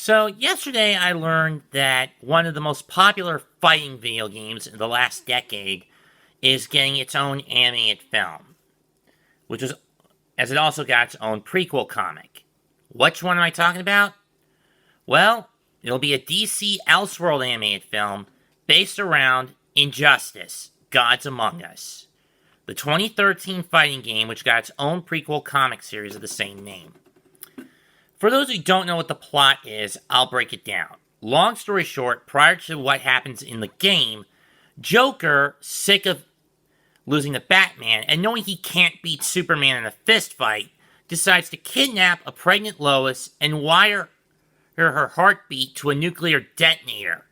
So, yesterday I learned that one of the most popular fighting video games in the last decade is getting its own animated film, which is, as it also got its own prequel comic. Which one am I talking about? Well, it'll be a DC Elseworld animated film based around Injustice, Gods Among Us, the 2013 fighting game which got its own prequel comic series of the same name. For those who don't know what the plot is, I'll break it down. Long story short, prior to what happens in the game, Joker, sick of losing to Batman and knowing he can't beat Superman in a fist fight, decides to kidnap a pregnant Lois and wire her heartbeat to a nuclear detonator.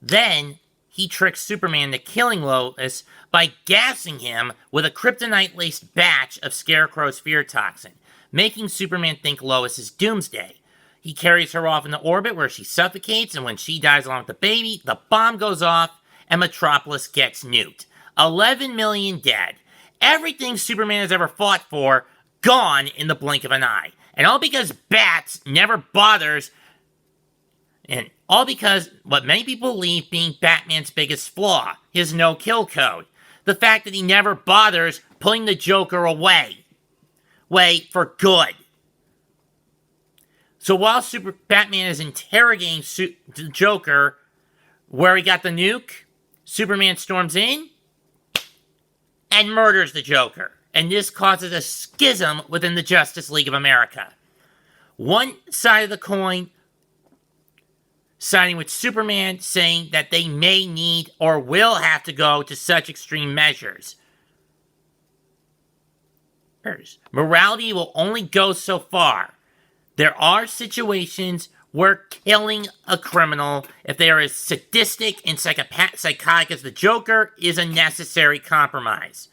Then, he tricks Superman into killing Lois by gassing him with a kryptonite-laced batch of Scarecrow's fear toxin, making Superman think Lois is Doomsday. He carries her off into orbit where she suffocates, and when she dies along with the baby, the bomb goes off and Metropolis gets nuked. 11 million dead. Everything Superman has ever fought for, gone in the blink of an eye. And all because Bats never bothers, and all because what many people believe being Batman's biggest flaw, his no-kill code. The fact that he never bothers putting the Joker away for good. So while Batman is interrogating the Joker where he got the nuke, Superman storms in and murders the Joker. And this causes a schism within the Justice League of America. One side of the coin siding with Superman, saying that they may need or will have to go to such extreme measures. Morality will only go so far. There are situations where killing a criminal, if they are as sadistic and psychotic as the Joker, is a necessary compromise.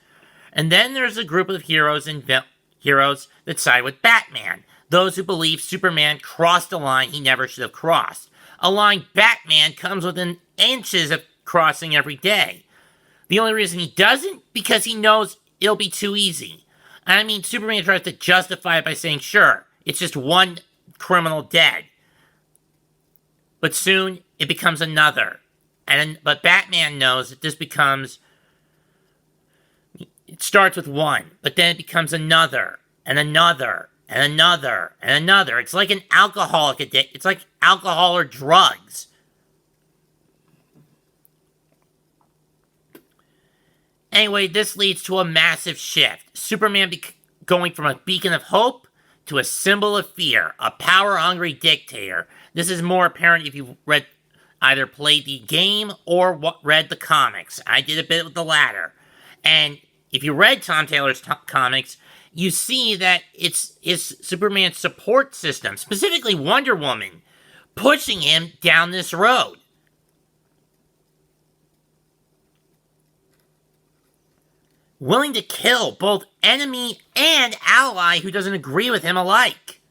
And then there's a group of heroes that side with Batman. Those who believe Superman crossed a line he never should have crossed. A line Batman comes within inches of crossing every day. The only reason he doesn't, because he knows it'll be too easy. I mean, Superman tries to justify it by saying, sure, it's just one criminal dead. But soon, it becomes another. But Batman knows that this becomes... It starts with one, but then it becomes another, and another, and another, and another. It's like an alcoholic addict. It's like alcohol or drugs. Anyway, this leads to a massive shift. Superman going from a beacon of hope to a symbol of fear, a power-hungry dictator. This is more apparent if you've either played the game or read the comics. I did a bit with the latter. And if you read Tom Taylor's comics, you see that it's Superman's support system, specifically Wonder Woman, pushing him down this road. Willing to kill both enemy and ally who doesn't agree with him alike.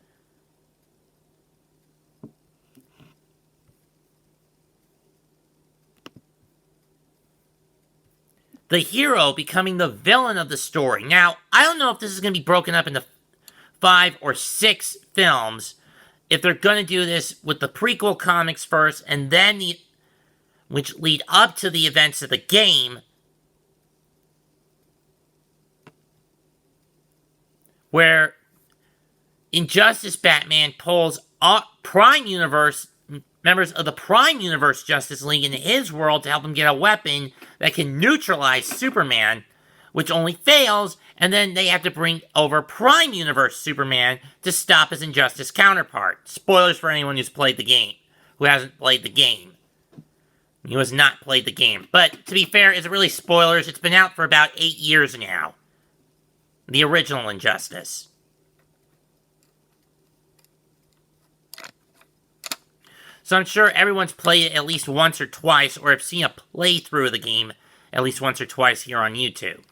The hero becoming the villain of the story. Now, I don't know if this is going to be broken up into 5 or 6 films, if they're going to do this with the prequel comics first, and then which lead up to the events of the game, where Injustice Batman pulls Prime Universe members of the Prime Universe Justice League into his world to help him get a weapon that can neutralize Superman, which only fails, and then they have to bring over Prime Universe Superman to stop his Injustice counterpart. Spoilers for anyone who hasn't played the game. He has not played the game. But, to be fair, is it really spoilers? It's been out for about 8 years now. The original Injustice. So I'm sure everyone's played it at least once or twice, or have seen a playthrough of the game at least once or twice here on YouTube.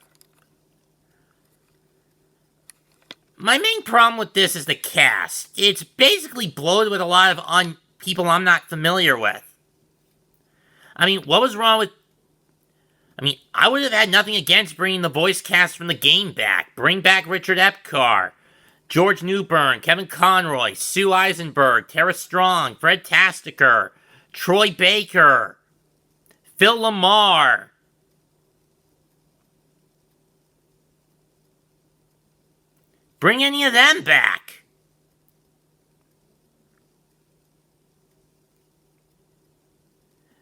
My main problem with this is the cast. It's basically bloated with a lot of people I'm not familiar with. I mean, what was wrong with... I would have had nothing against bringing the voice cast from the game back. Bring back Richard Epcar. George Newbern, Kevin Conroy, Sue Eisenberg, Tara Strong, Fred Tastiker, Troy Baker, Phil Lamar. Bring any of them back.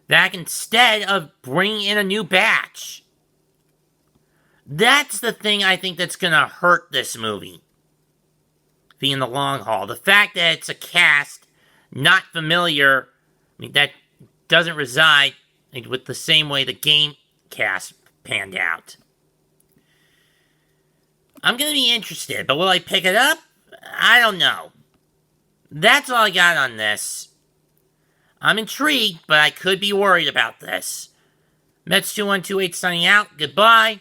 Back instead of bringing in a new batch. That's the thing I think that's going to hurt this movie. In the long haul. The fact that it's a cast not familiar, that doesn't reside with the same way the game cast panned out. I'm going to be interested, but will I pick it up? I don't know. That's all I got on this. I'm intrigued, but I could be worried about this. Mets2128 signing out. Goodbye.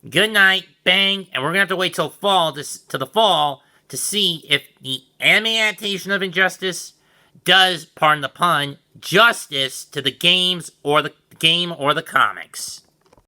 Good night. Bang. And we're going to have to wait till the fall to see if the anime adaptation of Injustice does, pardon the pun, justice to the game or the comics.